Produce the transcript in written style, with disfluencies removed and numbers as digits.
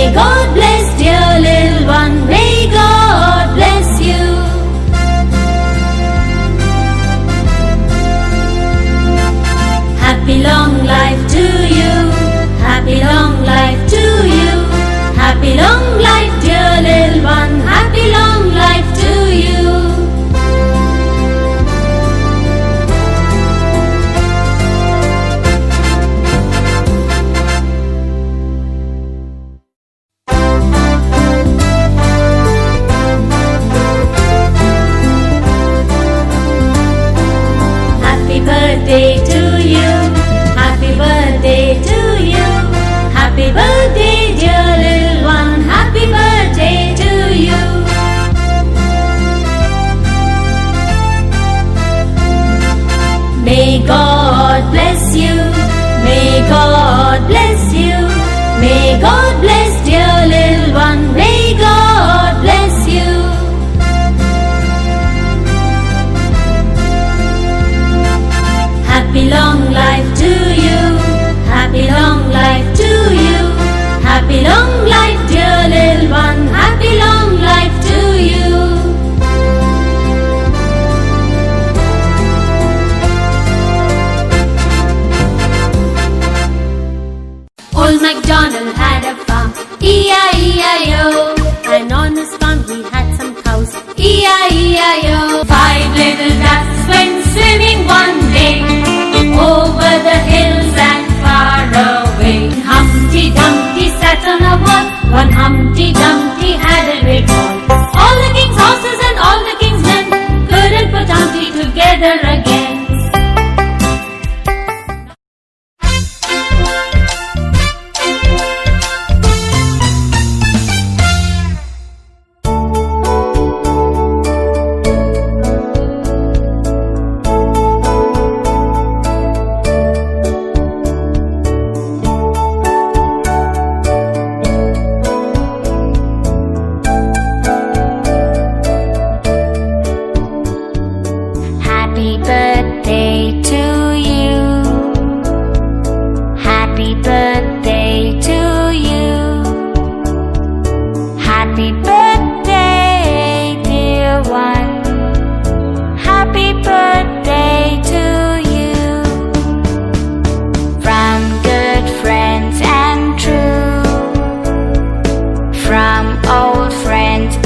May God bless, dear little one. May God bless you. Happy long life to you. Happy long life to you. Happy long life, dear little one. Happy long life to you. Happy birthday to you. Happy birthday to you. Happy birthday, dear little one. Happy birthday to you. May God bless you. May God bless you. May God bless, dear little one. May God bless you. Happy long life to you. Happy long life to you. Happy long life, dear little one. Happy long life to you. Old MacDonald had a farm, E-I-E-I-O. And on his farm he had some cows, E-I-E-I-O. 5 little ducks went swimming one day over the hills and far away. Humpty Dumpty sat on a wall. One Humpty Dumpty had a great fall. All the king's horses and all the king's men couldn't put Humpty together again. Happy birthday to you. Happy birthday to you. Happy birthday, dear one. Happy birthday to you. From good friends and true, from old friends